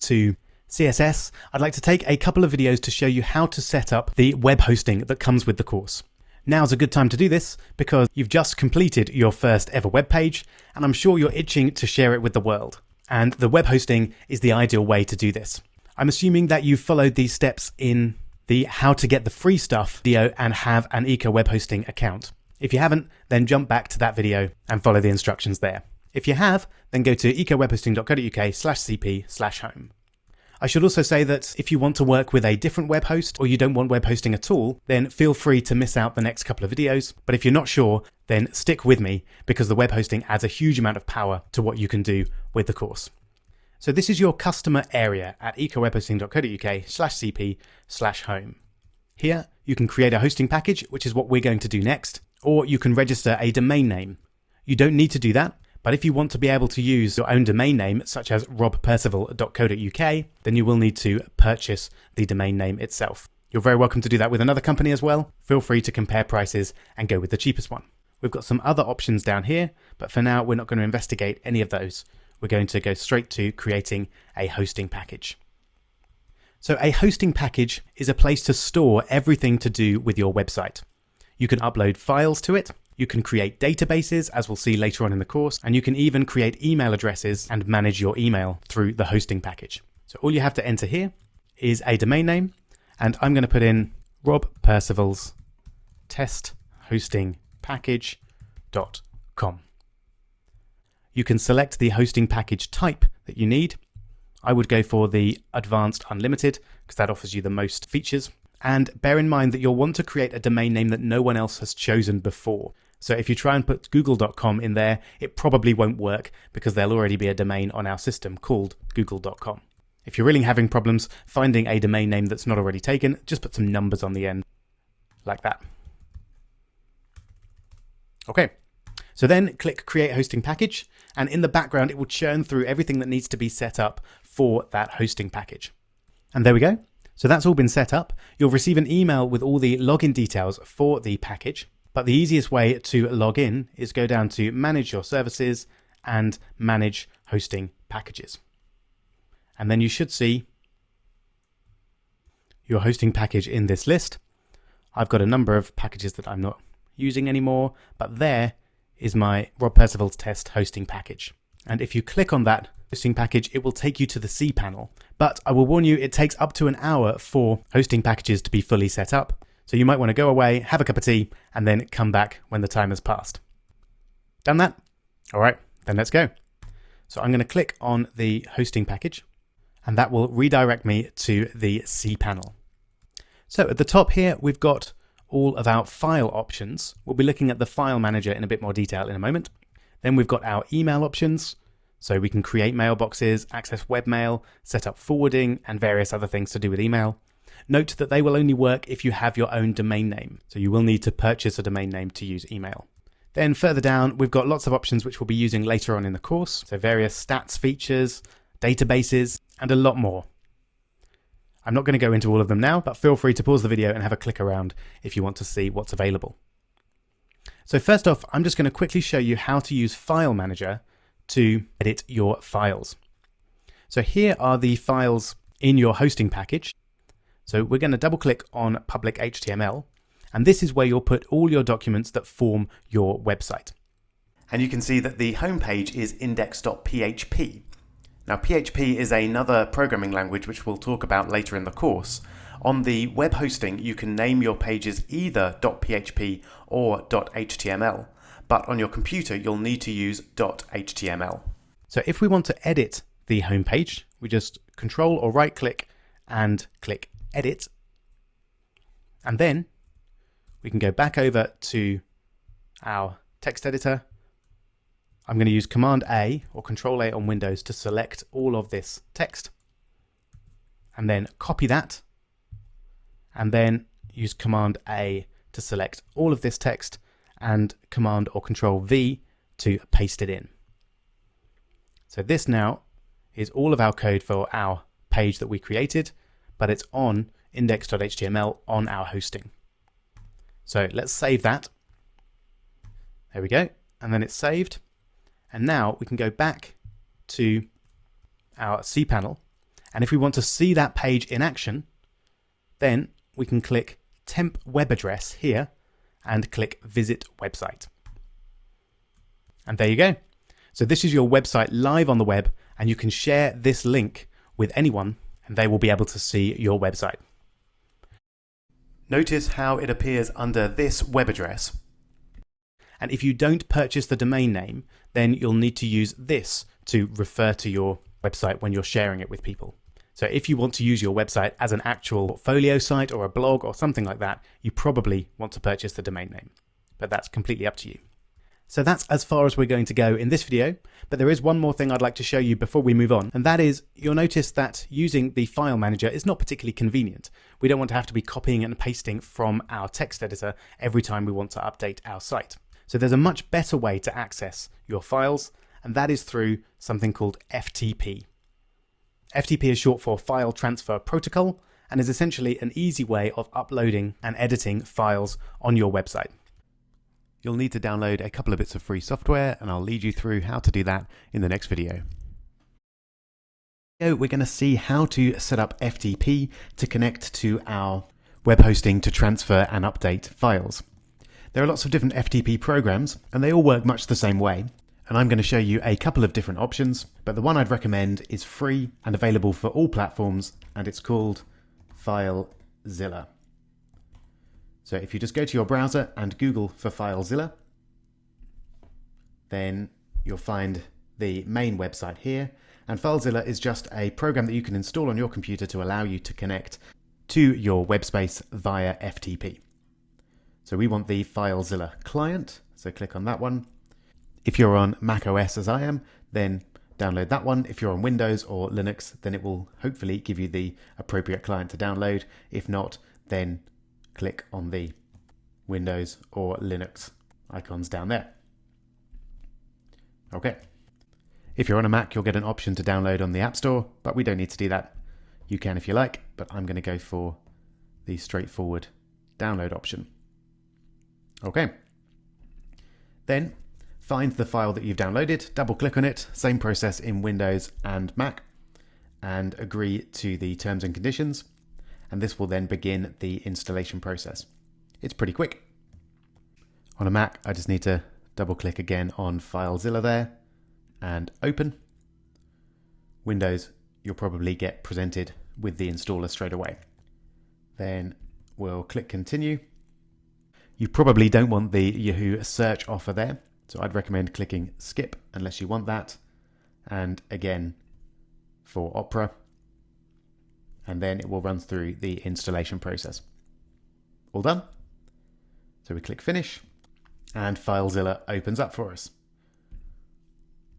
to CSS, I'd like to take a couple of videos to show you how to set up the web hosting that comes with the course. Now's a good time to do this because you've just completed your first ever web page, and I'm sure you're itching to share it with the world. And the web hosting is the ideal way to do this. I'm assuming that you've followed these steps in the how to get the free stuff video and have an Eco web hosting account. If you haven't, then jump back to that video and follow the instructions there. If you have, then go to ecowebhosting.co.uk/cp/home. I should also say that if you want to work with a different web host or you don't want web hosting at all, then feel free to miss out the next couple of videos. But if you're not sure, then stick with me because the web hosting adds a huge amount of power to what you can do with the course. So this is your customer area at ecowebhosting.co.uk/cp/home. Here you can create a hosting package, which is what we're going to do next, or you can register a domain name. You don't need to do that. But if you want to be able to use your own domain name, such as robpercival.co.uk, then you will need to purchase the domain name itself. You're very welcome to do that with another company as well. Feel free to compare prices and go with the cheapest one. We've got some other options down here, but for now, we're not going to investigate any of those. We're going to go straight to creating a hosting package. So a hosting package is a place to store everything to do with your website. You can upload files to it. You can create databases, as we'll see later on in the course, and you can even create email addresses and manage your email through the hosting package. So all you have to enter here is a domain name, and I'm going to put in Rob Percival's test hosting package.com. You can select the hosting package type that you need. I would go for the Advanced Unlimited because that offers you the most features. And bear in mind that you'll want to create a domain name that no one else has chosen before. So if you try and put google.com in there, it probably won't work because there'll already be a domain on our system called google.com. If you're really having problems finding a domain name that's not already taken, just put some numbers on the end, like that. Okay, so then click Create Hosting Package, and in the background it will churn through everything that needs to be set up for that hosting package. And there we go. So that's all been set up. You'll receive an email with all the login details for the package. But the easiest way to log in is go down to Manage Your Services and Manage Hosting Packages. And then you should see your hosting package in this list. I've got a number of packages that I'm not using anymore, but there is my Rob Percival's test hosting package. And if you click on that hosting package, it will take you to the cPanel. But I will warn you, it takes up to an hour for hosting packages to be fully set up. So you might want to go away, have a cup of tea, and then come back when the time has passed. Done that? All right, then let's go. So I'm going to click on the hosting package, and that will redirect me to the cPanel. So at the top here, we've got all of our file options. We'll be looking at the file manager in a bit more detail in a moment. Then we've got our email options. So we can create mailboxes, access webmail, set up forwarding, and various other things to do with email. Note that they will only work if you have your own domain name. So you will need to purchase a domain name to use email. Then further down, we've got lots of options which we'll be using later on in the course. So various stats features, databases, and a lot more. I'm not going to go into all of them now, but feel free to pause the video and have a click around if you want to see what's available. So first off, I'm just going to quickly show you how to use File Manager to edit your files. So here are the files in your hosting package. So we're going to double click on public HTML, and this is where you'll put all your documents that form your website. And you can see that the home page is index.php. Now PHP is another programming language which we'll talk about later in the course. On the web hosting, you can name your pages either .php or .html. But on your computer, you'll need to use .html. So if we want to edit the home page, we just Control or right click and click Edit. And then we can go back over to our text editor. I'm going to use Command A or Control A on Windows to select all of this text. And then copy that. And then use Command A to select all of this text, and Command or Control V to paste it in. So this now is all of our code for our page that we created, but it's on index.html on our hosting. So let's save that. There we go. And then it's saved. And now we can go back to our cPanel, And if we want to see that page in action, then we can click temp web address here and click visit website. And there you go. So this is your website live on the web, and you can share this link with anyone and they will be able to see your website. Notice how it appears under this web address. And if you don't purchase the domain name, then you'll need to use this to refer to your website when you're sharing it with people. So if you want to use your website as an actual portfolio site or a blog or something like that, you probably want to purchase the domain name. But that's completely up to you. So that's as far as we're going to go in this video, but there is one more thing I'd like to show you before we move on, and that is you'll notice that using the file manager is not particularly convenient. We don't want to have to be copying and pasting from our text editor every time we want to update our site. So there's a much better way to access your files, and that is through something called FTP. FTP is short for File Transfer Protocol and is essentially an easy way of uploading and editing files on your website. You'll need to download a couple of bits of free software, and I'll lead you through how to do that in the next video. So we're going to see how to set up FTP to connect to our web hosting to transfer and update files. There are lots of different FTP programs, and they all work much the same way. And I'm going to show you a couple of different options, but the one I'd recommend is free and available for all platforms, and it's called FileZilla. So if you just go to your browser and Google for FileZilla, then you'll find the main website here. And FileZilla is just a program that you can install on your computer to allow you to connect to your web space via FTP. So we want the FileZilla client, so click on that one. If you're on Mac OS as I am, then download that one. If you're on Windows or Linux, then it will hopefully give you the appropriate client to download. If not, then click on the Windows or Linux icons down there. Okay. If you're on a Mac, you'll get an option to download on the App Store, but we don't need to do that. You can if you like, but I'm going to go for the straightforward download option. Okay. Then find the file that you've downloaded, double click on it, same process in Windows and Mac, and agree to the terms and conditions. And this will then begin the installation process. It's pretty quick. On a Mac, I just need to double click again on FileZilla there and open. Windows, you'll probably get presented with the installer straight away. Then we'll click continue. You probably don't want the Yahoo search offer there, so I'd recommend clicking skip unless you want that. And again for Opera. And then it will run through the installation process. All done. So we click finish and FileZilla opens up for us.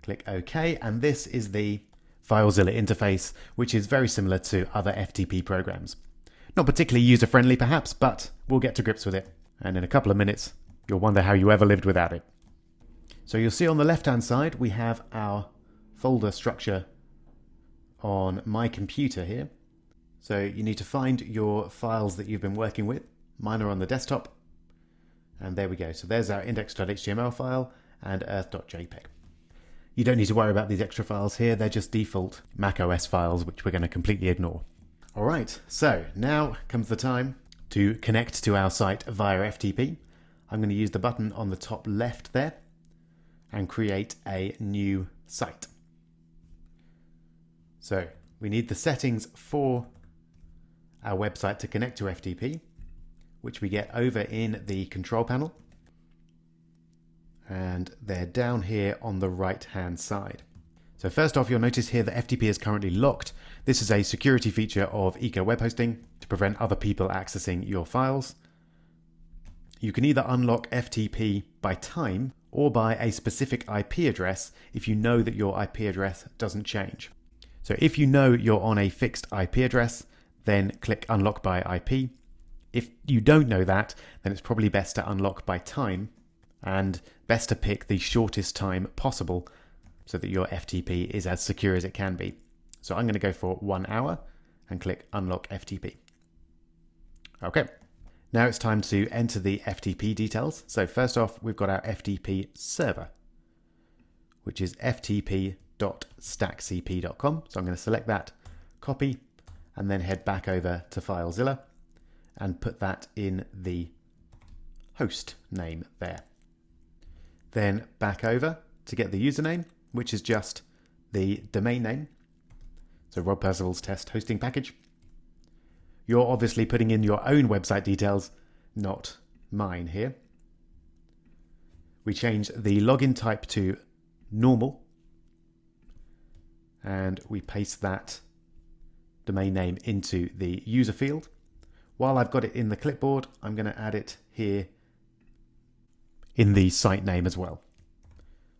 Click OK, and this is the FileZilla interface, which is very similar to other FTP programs. Not particularly user-friendly perhaps, but we'll get to grips with it. And in a couple of minutes, you'll wonder how you ever lived without it. So you'll see on the left-hand side, we have our folder structure on my computer here. So you need to find your files that you've been working with. Mine are on the desktop. And there we go. So there's our index.html file and earth.jpg. You don't need to worry about these extra files here. They're just default macOS files, which we're going to completely ignore. All right. So now comes the time to connect to our site via FTP. I'm going to use the button on the top left there and create a new site. So we need the settings for our website to connect to FTP, which we get over in the control panel. And they're down here on the right-hand side. So first off, you'll notice here that FTP is currently locked. This is a security feature of Eco Web Hosting to prevent other people accessing your files. You can either unlock FTP by time or by a specific IP address if you know that your IP address doesn't change. So if you know you're on a fixed IP address, then click unlock by IP. If you don't know that, then it's probably best to unlock by time, and best to pick the shortest time possible so that your FTP is as secure as it can be. So I'm going to go for 1 hour and click unlock FTP. Okay, now it's time to enter the FTP details. So first off, we've got our FTP server, which is ftp.stackcp.com. So I'm going to select that, copy, and then head back over to FileZilla and put that in the host name there. Then back over to get the username, which is just the domain name. So Rob Percival's test hosting package. You're obviously putting in your own website details, not mine here. We change the login type to normal, and we paste that domain name into the user field. While I've got it in the clipboard, I'm going to add it here in the site name as well.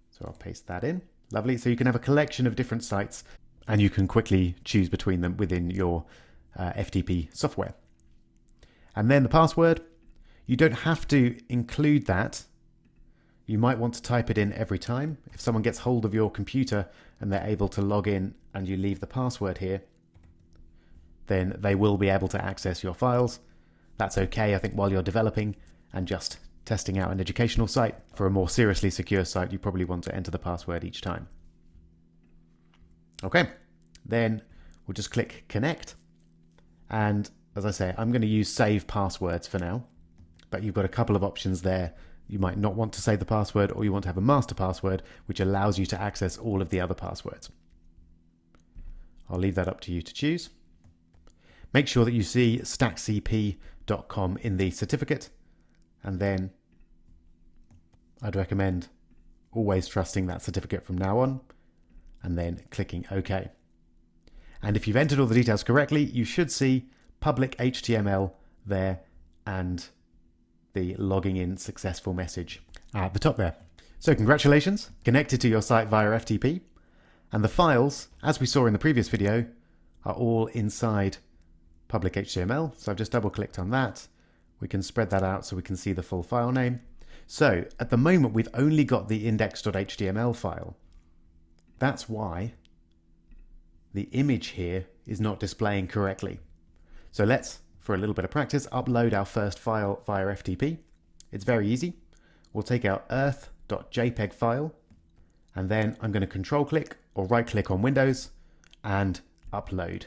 So I'll paste that in. Lovely. So you can have a collection of different sites and you can quickly choose between them within your FTP software. And then the password, you don't have to include that. You might want to type it in every time. If someone gets hold of your computer and they're able to log in and you leave the password here, then they will be able to access your files. That's okay, I think, while you're developing and just testing out an educational site. For a more seriously secure site, you probably want to enter the password each time. Okay, then we'll just click connect. And as I say, I'm going to use save passwords for now, but you've got a couple of options there. You might not want to save the password, or you want to have a master password, which allows you to access all of the other passwords. I'll leave that up to you to choose. Make sure that you see stackcp.com in the certificate, and then I'd recommend always trusting that certificate from now on, and then clicking OK. And if you've entered all the details correctly, you should see public HTML there and the logging in successful message at the top there. So congratulations, connected to your site via FTP, and the files, as we saw in the previous video, are all inside public HTML. So I've just double clicked on that. We can spread that out so we can see the full file name. So at the moment, we've only got the index.html file. That's why the image here is not displaying correctly. So let's, for a little bit of practice, upload our first file via FTP. It's very easy. We'll take our earth.jpg file, and then I'm going to control click or right click on Windows and upload.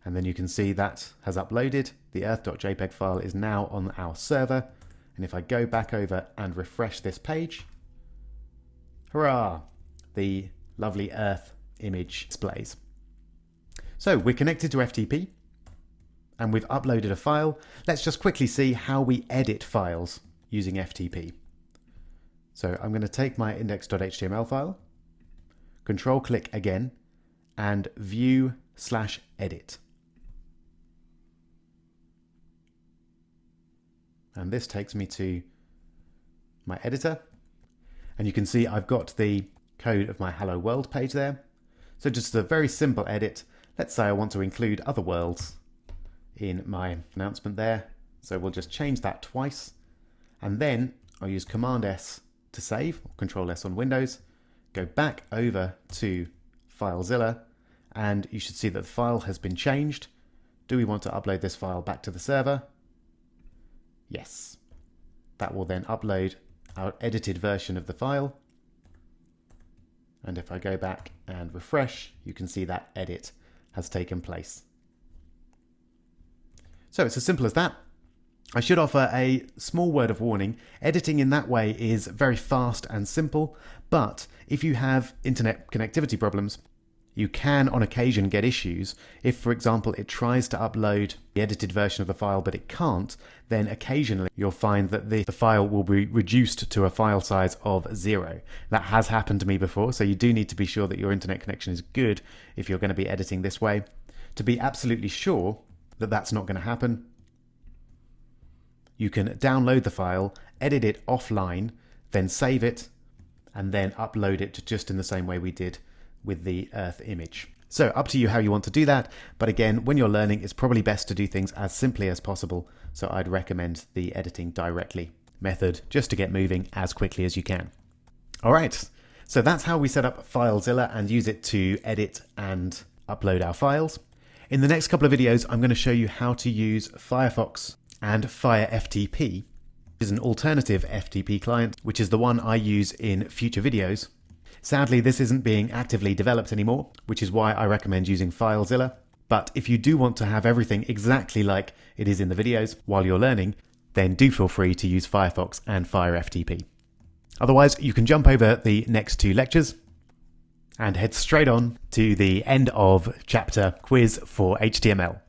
And then you can see that has uploaded. The earth.jpg file is now on our server. And if I go back over and refresh this page, hurrah, the lovely earth image displays. So we're connected to FTP and we've uploaded a file. Let's just quickly see how we edit files using FTP. So I'm going to take my index.html file, control click again, and view/edit. And this takes me to my editor. And you can see I've got the code of my Hello World page there. So just a very simple edit. Let's say I want to include other worlds in my announcement there. So we'll just change that twice. And then I'll use Command S to save, or Control S on Windows. Go back over to FileZilla, and you should see that the file has been changed. Do we want to upload this file back to the server? Yes. That will then upload our edited version of the file. And if I go back and refresh, you can see that edit has taken place. So it's as simple as that. I should offer a small word of warning. Editing in that way is very fast and simple, but if you have internet connectivity problems, you can on occasion get issues. If, for example, it tries to upload the edited version of the file but it can't, then occasionally you'll find that the file will be reduced to a file size of 0. That has happened to me before, so you do need to be sure that your internet connection is good if you're going to be editing this way. To be absolutely sure that that's not going to happen, you can download the file, edit it offline, then save it, and then upload it just in the same way we did with the Earth image. So up to you how you want to do that, but again, when you're learning, it's probably best to do things as simply as possible, so I'd recommend the editing directly method just to get moving as quickly as you can. Alright, so that's how we set up FileZilla and use it to edit and upload our files. In the next couple of videos, I'm going to show you how to use Firefox and Fire FTP, which is an alternative FTP client, which is the one I use in future videos. Sadly, this isn't being actively developed anymore, which is why I recommend using FileZilla. But if you do want to have everything exactly like it is in the videos while you're learning, then do feel free to use Firefox and Fire FTP. Otherwise, you can jump over the next 2 lectures and head straight on to the end of chapter quiz for HTML.